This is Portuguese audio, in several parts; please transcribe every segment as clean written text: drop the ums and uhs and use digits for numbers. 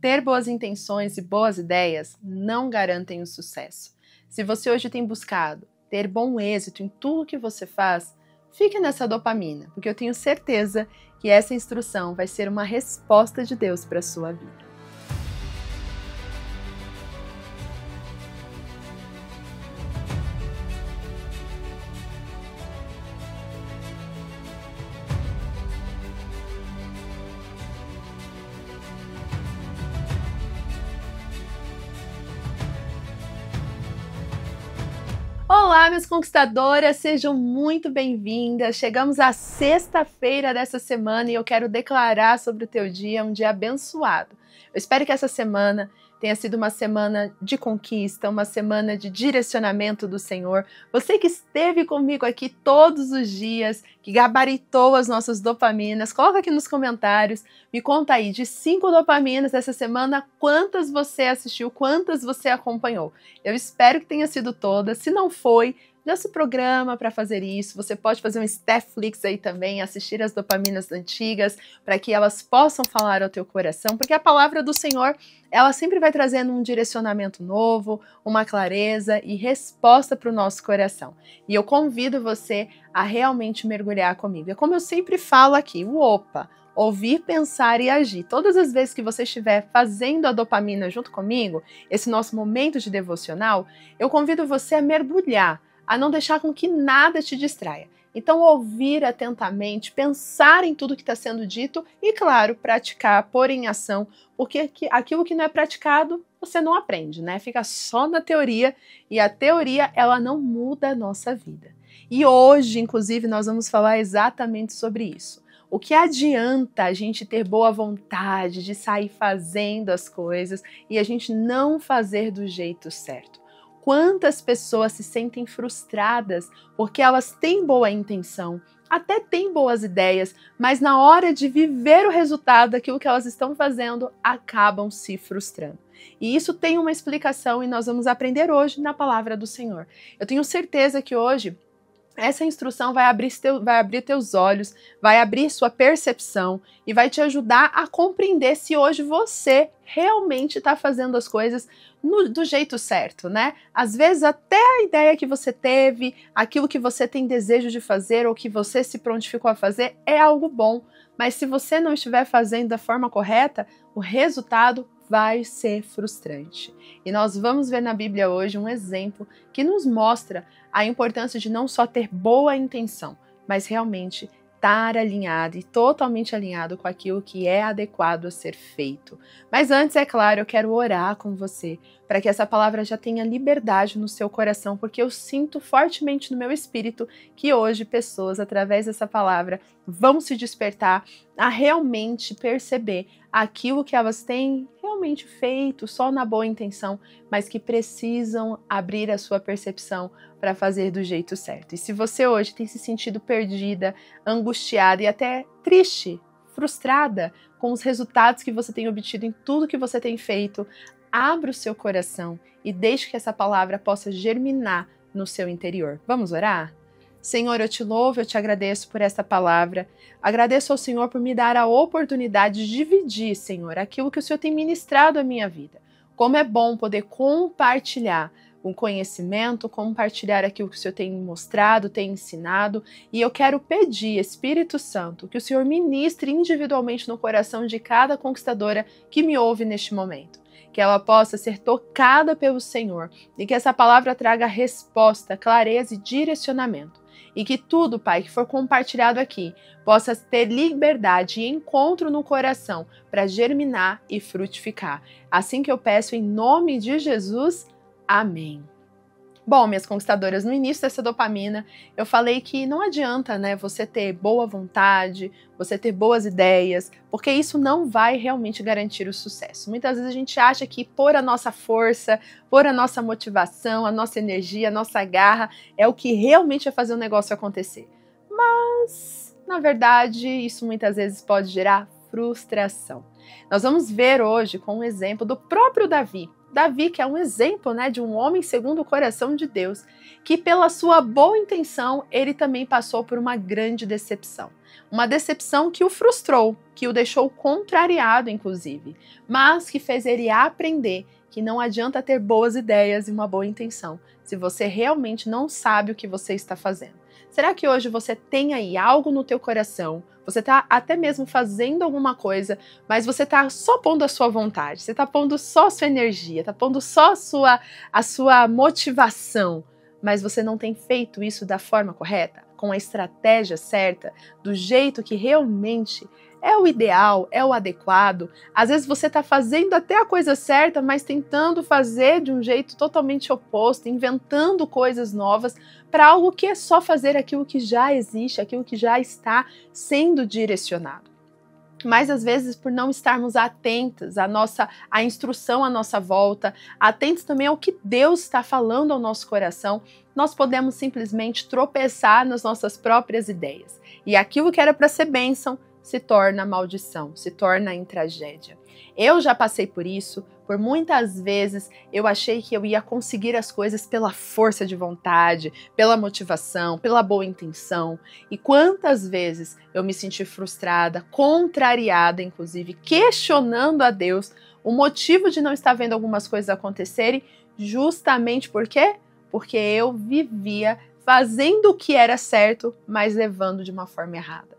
ter boas intenções e boas ideias não garantem o sucesso. Se você hoje tem buscado ter bom êxito em tudo que você faz, fique nessa dopamina, porque eu tenho certeza que essa instrução vai ser uma resposta de Deus para a sua vida. Olá, minhas conquistadoras, sejam muito bem-vindas. Chegamos à sexta-feira dessa semana e eu quero declarar sobre o teu dia um dia abençoado. Eu espero que essa semana tenha sido uma semana de conquista, uma semana de direcionamento do Senhor. Você que esteve comigo aqui todos os dias, que gabaritou as nossas dopaminas, coloca aqui nos comentários, me conta aí, de 5 dopaminas dessa semana, quantas você assistiu, quantas você acompanhou. Eu espero que tenha sido todas, se não foi, já se programa para fazer isso. Você pode fazer um Netflix aí também, assistir as dopaminas antigas, para que elas possam falar ao teu coração, porque a palavra do Senhor, ela sempre vai trazendo um direcionamento novo, uma clareza e resposta para o nosso coração. E eu convido você a realmente mergulhar comigo. É como eu sempre falo aqui, o OPA, ouvir, pensar e agir. Todas as vezes que você estiver fazendo a dopamina junto comigo, esse nosso momento de devocional, eu convido você a mergulhar, a não deixar com que nada te distraia. Então, ouvir atentamente, pensar em tudo que está sendo dito e, claro, praticar, pôr em ação, porque aquilo que não é praticado, você não aprende, né? Fica só na teoria e a teoria, ela não muda a nossa vida. E hoje, inclusive, nós vamos falar exatamente sobre isso. O que adianta a gente ter boa vontade de sair fazendo as coisas e a gente não fazer do jeito certo? Quantas pessoas se sentem frustradas porque elas têm boa intenção, até têm boas ideias, mas na hora de viver o resultado daquilo que elas estão fazendo, acabam se frustrando. E isso tem uma explicação e nós vamos aprender hoje na palavra do Senhor. Eu tenho certeza que hoje essa instrução vai abrir teus olhos, vai abrir sua percepção e vai te ajudar a compreender se hoje você realmente está fazendo as coisas do jeito certo, né? Às vezes até a ideia que você teve, aquilo que você tem desejo de fazer ou que você se prontificou a fazer é algo bom, mas se você não estiver fazendo da forma correta, o resultado vai ser frustrante. E nós vamos ver na Bíblia hoje um exemplo que nos mostra a importância de não só ter boa intenção, mas realmente estar alinhado e totalmente alinhado com aquilo que é adequado a ser feito. Mas antes, é claro, eu quero orar com você para que essa palavra já tenha liberdade no seu coração, porque eu sinto fortemente no meu espírito que hoje pessoas, através dessa palavra, vão se despertar a realmente perceber aquilo que elas têm realmente feito só na boa intenção, mas que precisam abrir a sua percepção para fazer do jeito certo. E se você hoje tem se sentido perdida, angustiada e até triste, frustrada com os resultados que você tem obtido em tudo que você tem feito, abra o seu coração e deixe que essa palavra possa germinar no seu interior. Vamos orar? Senhor, eu te louvo, eu te agradeço por esta palavra. Agradeço ao Senhor por me dar a oportunidade de dividir, Senhor, aquilo que o Senhor tem ministrado à minha vida. Como é bom poder compartilhar um conhecimento, compartilhar aquilo que o Senhor tem mostrado, tem ensinado. E eu quero pedir, Espírito Santo, que o Senhor ministre individualmente no coração de cada conquistadora que me ouve neste momento. Que ela possa ser tocada pelo Senhor e que essa palavra traga resposta, clareza e direcionamento. E que tudo, Pai, que for compartilhado aqui, possa ter liberdade e encontro no coração para germinar e frutificar. Assim que eu peço em nome de Jesus, amém. Bom, minhas conquistadoras, no início dessa dopamina, eu falei que não adianta, né, você ter boa vontade, você ter boas ideias, porque isso não vai realmente garantir o sucesso. Muitas vezes a gente acha que pôr a nossa força, pôr a nossa motivação, a nossa energia, a nossa garra é o que realmente vai fazer o negócio acontecer. Mas, na verdade, isso muitas vezes pode gerar frustração. Nós vamos ver hoje com um exemplo do próprio Davi. Davi, que é um exemplo, né, de um homem segundo o coração de Deus, que pela sua boa intenção, ele também passou por uma grande decepção. Uma decepção que o frustrou, que o deixou contrariado, inclusive, mas que fez ele aprender que não adianta ter boas ideias e uma boa intenção, se você realmente não sabe o que você está fazendo. Será que hoje você tem aí algo no teu coração? Você está até mesmo fazendo alguma coisa, mas você está só pondo a sua vontade, você está pondo só a sua energia, está pondo só a sua motivação, mas você não tem feito isso da forma correta, com a estratégia certa, do jeito que realmente é o ideal, é o adequado. Às vezes você está fazendo até a coisa certa, mas tentando fazer de um jeito totalmente oposto, inventando coisas novas para algo que é só fazer aquilo que já existe, aquilo que já está sendo direcionado. Mas às vezes por não estarmos atentos à instrução à nossa volta, atentos também ao que Deus está falando ao nosso coração, nós podemos simplesmente tropeçar nas nossas próprias ideias. E aquilo que era para ser bênção se torna maldição, se torna em tragédia. Eu já passei por isso, por muitas vezes eu achei que eu ia conseguir as coisas pela força de vontade, pela motivação, pela boa intenção. E quantas vezes eu me senti frustrada, contrariada, inclusive, questionando a Deus o motivo de não estar vendo algumas coisas acontecerem, justamente por quê? Porque eu vivia fazendo o que era certo, mas levando de uma forma errada.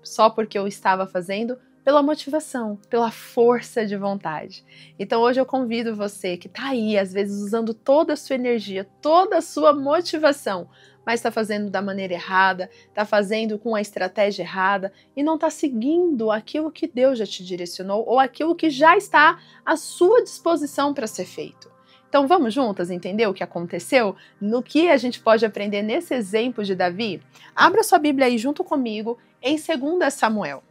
Só porque eu estava fazendo pela motivação, pela força de vontade. Então hoje eu convido você que está aí, às vezes usando toda a sua energia, toda a sua motivação, mas está fazendo da maneira errada, está fazendo com a estratégia errada e não está seguindo aquilo que Deus já te direcionou ou aquilo que já está à sua disposição para ser feito. Então vamos juntas entender o que aconteceu? No que a gente pode aprender nesse exemplo de Davi? Abra sua Bíblia aí junto comigo em 2 Samuel.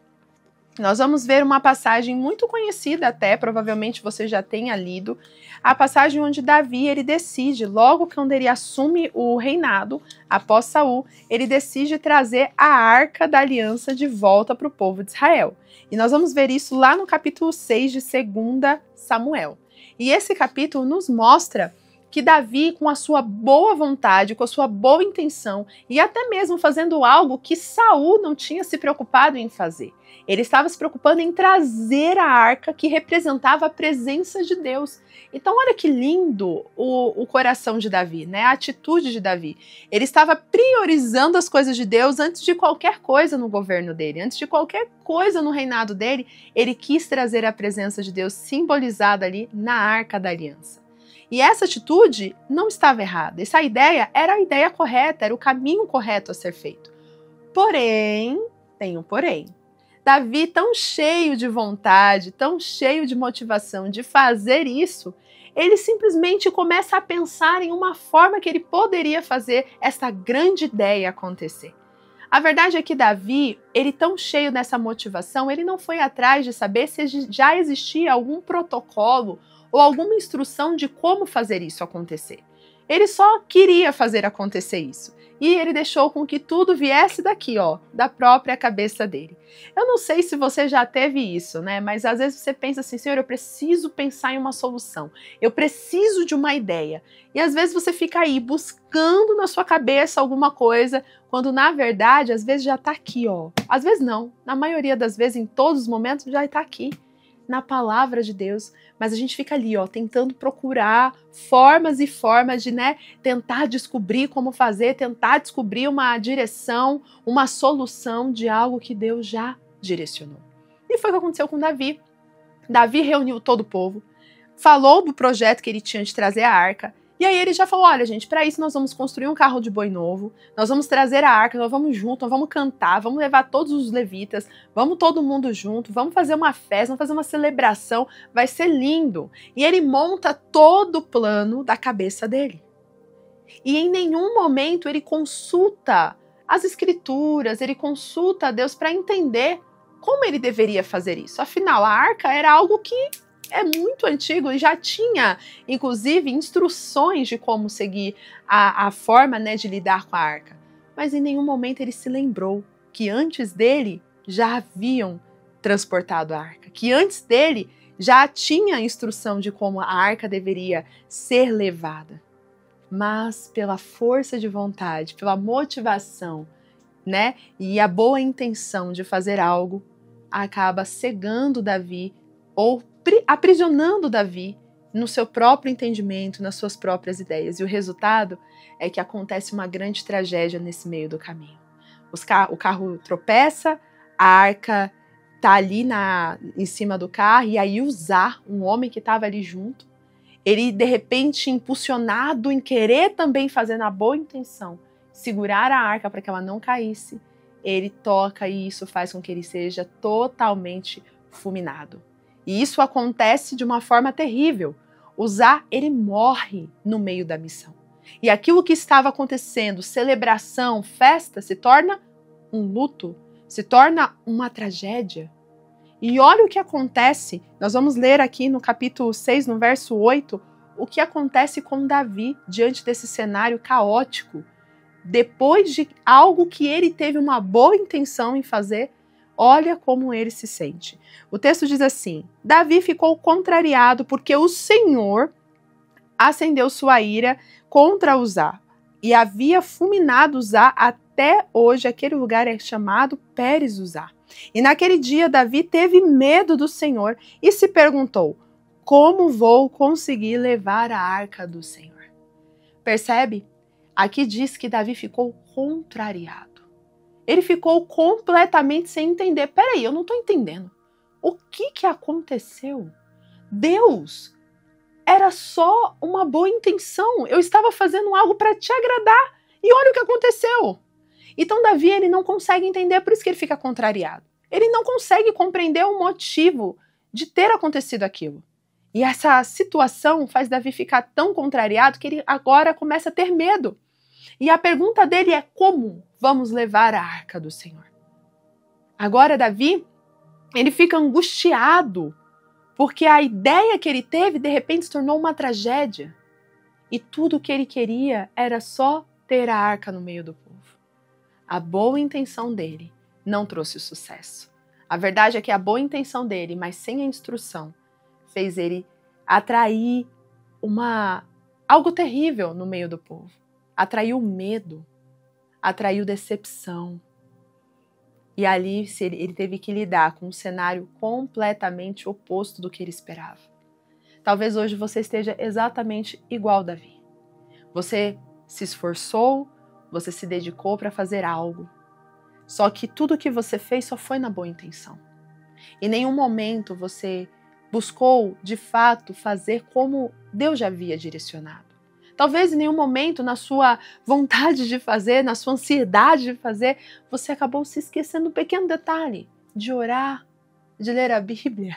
Nós vamos ver uma passagem muito conhecida até, provavelmente você já tenha lido, a passagem onde Davi ele decide, logo quando ele assume o reinado, após Saul, ele decide trazer a Arca da Aliança de volta para o povo de Israel. E nós vamos ver isso lá no capítulo 6 de 2 Samuel. E esse capítulo nos mostra que Davi, com a sua boa vontade, com a sua boa intenção, e até mesmo fazendo algo que Saul não tinha se preocupado em fazer. Ele estava se preocupando em trazer a arca que representava a presença de Deus. Então olha que lindo o coração de Davi, né? A atitude de Davi. Ele estava priorizando as coisas de Deus antes de qualquer coisa no governo dele, antes de qualquer coisa no reinado dele, ele quis trazer a presença de Deus simbolizada ali na Arca da Aliança. E essa atitude não estava errada. Essa ideia era a ideia correta, era o caminho correto a ser feito. Porém, tem um porém. Davi, tão cheio de vontade, tão cheio de motivação de fazer isso, ele simplesmente começa a pensar em uma forma que ele poderia fazer essa grande ideia acontecer. A verdade é que Davi, ele tão cheio dessa motivação, ele não foi atrás de saber se já existia algum protocolo ou alguma instrução de como fazer isso acontecer. Ele só queria fazer acontecer isso. E ele deixou com que tudo viesse daqui, ó, da própria cabeça dele. Eu não sei se você já teve isso, né? Mas às vezes você pensa assim, Senhor, eu preciso pensar em uma solução. Eu preciso de uma ideia. E às vezes você fica aí buscando na sua cabeça alguma coisa, quando na verdade, às vezes já está aqui, ó. Às vezes não. Na maioria das vezes, em todos os momentos, já está aqui. Na palavra de Deus, mas a gente fica ali, ó, tentando procurar formas e formas de, né, tentar descobrir como fazer, tentar descobrir uma direção, uma solução de algo que Deus já direcionou. E foi o que aconteceu com Davi. Davi reuniu todo o povo, falou do projeto que ele tinha de trazer a arca, e aí ele já falou, olha gente, para isso nós vamos construir um carro de boi novo, nós vamos trazer a arca, nós vamos junto, nós vamos cantar, vamos levar todos os levitas, vamos todo mundo junto, vamos fazer uma festa, vamos fazer uma celebração, vai ser lindo. E ele monta todo o plano da cabeça dele. E em nenhum momento ele consulta as escrituras, ele consulta a Deus para entender como ele deveria fazer isso. Afinal, a arca era algo que é muito antigo e já tinha, inclusive, instruções de como seguir a forma, né, de lidar com a arca. Mas em nenhum momento ele se lembrou que antes dele já haviam transportado a arca, que antes dele já tinha instrução de como a arca deveria ser levada. Mas pela força de vontade, pela motivação, né, e a boa intenção de fazer algo, acaba cegando Davi ou aprisionando Davi no seu próprio entendimento, nas suas próprias ideias. E o resultado é que acontece uma grande tragédia nesse meio do caminho. O carro tropeça, a arca está ali em cima do carro, e aí Uzá, um homem que estava ali junto, ele de repente impulsionado em querer também fazer na boa intenção, segurar a arca para que ela não caísse, ele toca e isso faz com que ele seja totalmente fulminado. E isso acontece de uma forma terrível. Uzá, ele morre no meio da missão. E aquilo que estava acontecendo, celebração, festa, se torna um luto, se torna uma tragédia. E olha o que acontece, nós vamos ler aqui no capítulo 6, no verso 8, o que acontece com Davi diante desse cenário caótico. Depois de algo que ele teve uma boa intenção em fazer, olha como ele se sente. O texto diz assim: Davi ficou contrariado porque o Senhor acendeu sua ira contra Uzá e havia fulminado Uzá. Até hoje aquele lugar é chamado Pérez Uzá. E naquele dia Davi teve medo do Senhor e se perguntou: como vou conseguir levar a arca do Senhor? Percebe? Aqui diz que Davi ficou contrariado. Ele ficou completamente sem entender. Peraí, eu não estou entendendo. O que aconteceu? Deus, era só uma boa intenção. Eu estava fazendo algo para te agradar. E olha o que aconteceu. Então Davi, ele não consegue entender, por isso que ele fica contrariado. Ele não consegue compreender o motivo de ter acontecido aquilo. E essa situação faz Davi ficar tão contrariado que ele agora começa a ter medo. E a pergunta dele é: como vamos levar a arca do Senhor? Agora Davi, ele fica angustiado, porque a ideia que ele teve de repente se tornou uma tragédia. E tudo o que ele queria era só ter a arca no meio do povo. A boa intenção dele não trouxe sucesso. A verdade é que a boa intenção dele, mas sem a instrução, fez ele atrair algo terrível no meio do povo. Atraiu medo, atraiu decepção. E ali ele teve que lidar com um cenário completamente oposto do que ele esperava. Talvez hoje você esteja exatamente igual a Davi. Você se esforçou, você se dedicou para fazer algo. Só que tudo que você fez só foi na boa intenção. Em nenhum momento você buscou, de fato, fazer como Deus já havia direcionado. Talvez em nenhum momento, na sua vontade de fazer, na sua ansiedade de fazer, você acabou se esquecendo um pequeno detalhe, de orar, de ler a Bíblia,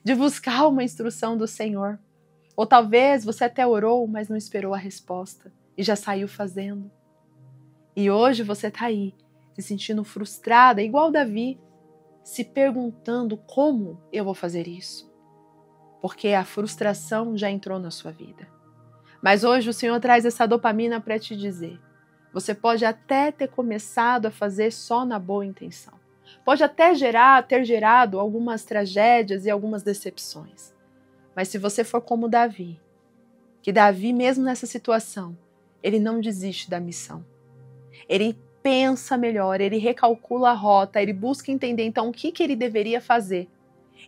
de buscar uma instrução do Senhor. Ou talvez você até orou, mas não esperou a resposta e já saiu fazendo. E hoje você está aí, se sentindo frustrada, igual Davi, se perguntando como eu vou fazer isso. Porque a frustração já entrou na sua vida. Mas hoje o Senhor traz essa dopamina para te dizer: você pode até ter começado a fazer só na boa intenção. Pode até ter gerado algumas tragédias e algumas decepções. Mas se você for como Davi, que Davi mesmo nessa situação, ele não desiste da missão. Ele pensa melhor, ele recalcula a rota, ele busca entender então o que ele deveria fazer.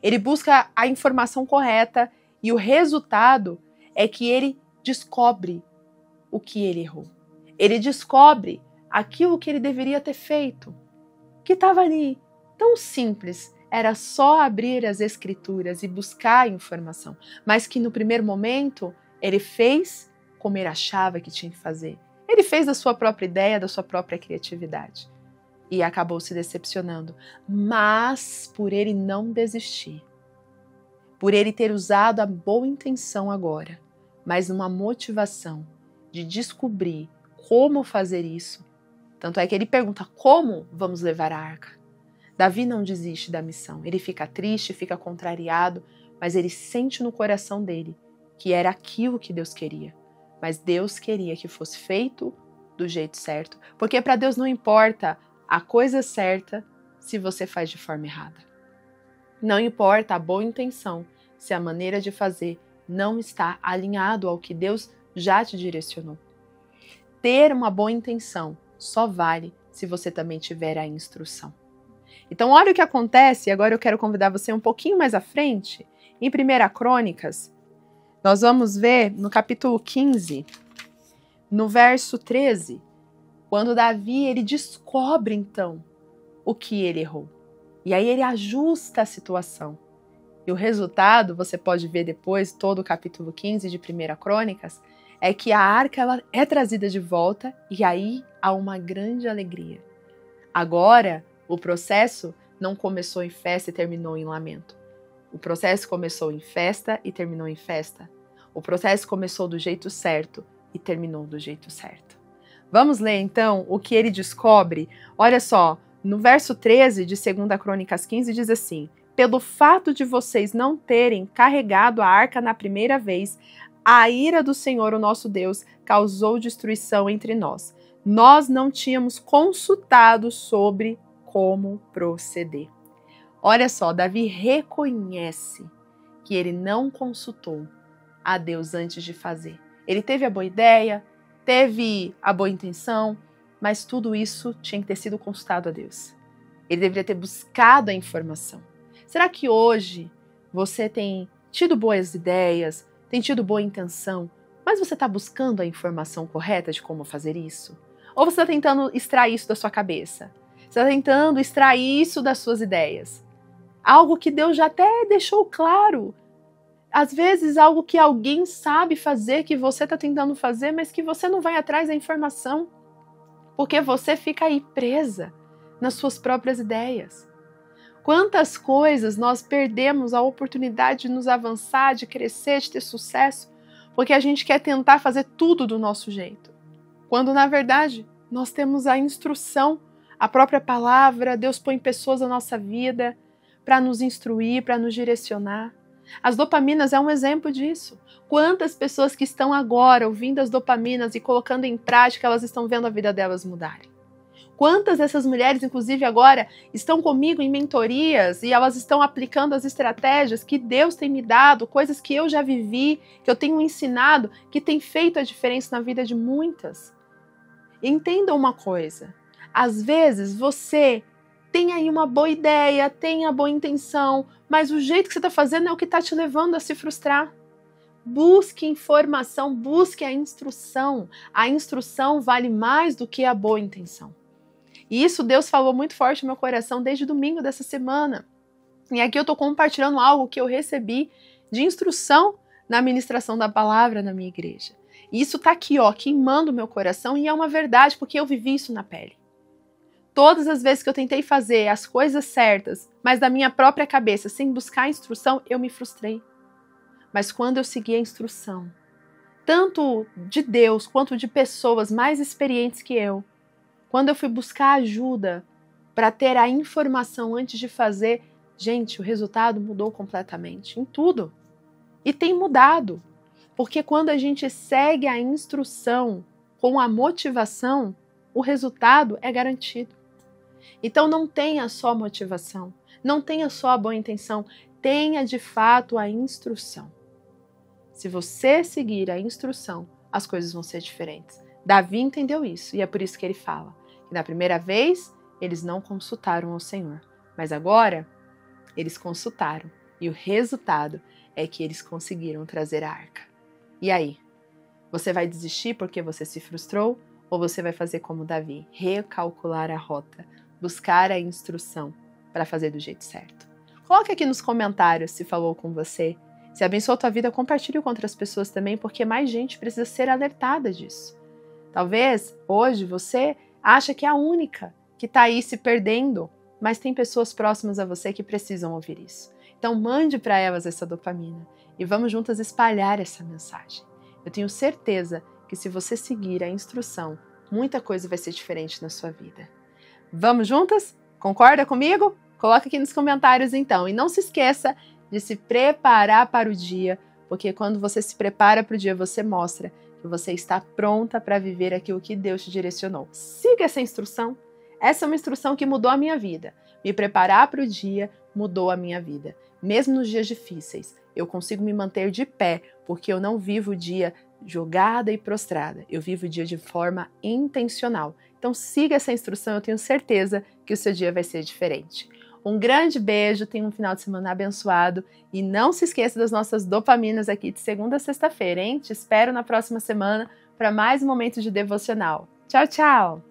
Ele busca a informação correta e o resultado é que ele descobre o que ele errou. Ele descobre aquilo que ele deveria ter feito, que estava ali, tão simples, era só abrir as escrituras e buscar a informação, mas que no primeiro momento ele fez como ele achava que tinha que fazer. Ele fez da sua própria ideia, da sua própria criatividade e acabou se decepcionando, mas por ele não desistir, por ele ter usado a boa intenção agora, mas uma motivação de descobrir como fazer isso. Tanto é que ele pergunta: como vamos levar a arca? Davi não desiste da missão. Ele fica triste, fica contrariado, mas ele sente no coração dele que era aquilo que Deus queria. Mas Deus queria que fosse feito do jeito certo, porque para Deus não importa a coisa certa se você faz de forma errada. Não importa a boa intenção se a maneira de fazer não está alinhado ao que Deus já te direcionou. Ter uma boa intenção só vale se você também tiver a instrução. Então, olha o que acontece, e agora eu quero convidar você um pouquinho mais à frente. Em 1 Crônicas, nós vamos ver no capítulo 15, no verso 13, quando Davi ele descobre então o que ele errou. E aí ele ajusta a situação. E o resultado, você pode ver depois, todo o capítulo 15 de 1 Crônicas, é que a arca ela é trazida de volta e aí há uma grande alegria. Agora, o processo não começou em festa e terminou em lamento. O processo começou em festa e terminou em festa. O processo começou do jeito certo e terminou do jeito certo. Vamos ler então o que ele descobre? Olha só, no verso 13 de 2 Crônicas 15 diz assim: pelo fato de vocês não terem carregado a arca na primeira vez, a ira do Senhor, o nosso Deus, causou destruição entre nós. Nós não tínhamos consultado sobre como proceder. Olha só, Davi reconhece que ele não consultou a Deus antes de fazer. Ele teve a boa ideia, teve a boa intenção, mas tudo isso tinha que ter sido consultado a Deus. Ele deveria ter buscado a informação. Será que hoje você tem tido boas ideias, tem tido boa intenção, mas você está buscando a informação correta de como fazer isso? Ou você está tentando extrair isso da sua cabeça? Você está tentando extrair isso das suas ideias? Algo que Deus já até deixou claro. Às vezes algo que alguém sabe fazer, que você está tentando fazer, mas que você não vai atrás da informação. Porque você fica aí presa nas suas próprias ideias. Quantas coisas nós perdemos a oportunidade de nos avançar, de crescer, de ter sucesso, porque a gente quer tentar fazer tudo do nosso jeito. Quando, na verdade, nós temos a instrução, a própria palavra, Deus põe pessoas na nossa vida para nos instruir, para nos direcionar. As dopaminas é um exemplo disso. Quantas pessoas que estão agora ouvindo as dopaminas e colocando em prática, elas estão vendo a vida delas mudarem. Quantas dessas mulheres, inclusive agora, estão comigo em mentorias e elas estão aplicando as estratégias que Deus tem me dado, coisas que eu já vivi, que eu tenho ensinado, que tem feito a diferença na vida de muitas. Entenda uma coisa, às vezes você tem aí uma boa ideia, tem a boa intenção, mas o jeito que você está fazendo é o que está te levando a se frustrar. Busque informação, busque a instrução. A instrução vale mais do que a boa intenção. E isso Deus falou muito forte no meu coração desde domingo dessa semana. E aqui eu estou compartilhando algo que eu recebi de instrução na ministração da palavra na minha igreja. E isso está aqui, ó, queimando o meu coração e é uma verdade porque eu vivi isso na pele. Todas as vezes que eu tentei fazer as coisas certas, mas da minha própria cabeça, sem buscar a instrução, eu me frustrei. Mas quando eu segui a instrução, tanto de Deus quanto de pessoas mais experientes que eu, quando eu fui buscar ajuda para ter a informação antes de fazer, gente, o resultado mudou completamente, em tudo. E tem mudado, porque quando a gente segue a instrução com a motivação, o resultado é garantido. Então não tenha só motivação, não tenha só a boa intenção, tenha de fato a instrução. Se você seguir a instrução, as coisas vão ser diferentes. Davi entendeu isso e é por isso que ele fala que na primeira vez eles não consultaram ao Senhor, mas agora eles consultaram e o resultado é que eles conseguiram trazer a arca. E aí? Você vai desistir porque você se frustrou ou você vai fazer como Davi, recalcular a rota, buscar a instrução para fazer do jeito certo? Coloque aqui nos comentários se falou com você. Se abençoou a tua vida, compartilhe com outras pessoas também, porque mais gente precisa ser alertada disso. Talvez hoje você acha que é a única que está aí se perdendo, mas tem pessoas próximas a você que precisam ouvir isso. Então mande para elas essa dopamina e vamos juntas espalhar essa mensagem. Eu tenho certeza que se você seguir a instrução, muita coisa vai ser diferente na sua vida. Vamos juntas? Concorda comigo? Coloca aqui nos comentários então. E não se esqueça de se preparar para o dia, porque quando você se prepara para o dia, você mostra que você está pronta para viver aquilo que Deus te direcionou. Siga essa instrução. Essa é uma instrução que mudou a minha vida. Me preparar para o dia mudou a minha vida. Mesmo nos dias difíceis, eu consigo me manter de pé, porque eu não vivo o dia jogada e prostrada. Eu vivo o dia de forma intencional. Então siga essa instrução, eu tenho certeza que o seu dia vai ser diferente. Um grande beijo, tenha um final de semana abençoado e não se esqueça das nossas dopaminas aqui de segunda a sexta-feira, hein? Te espero na próxima semana para mais um momento de devocional. Tchau, tchau!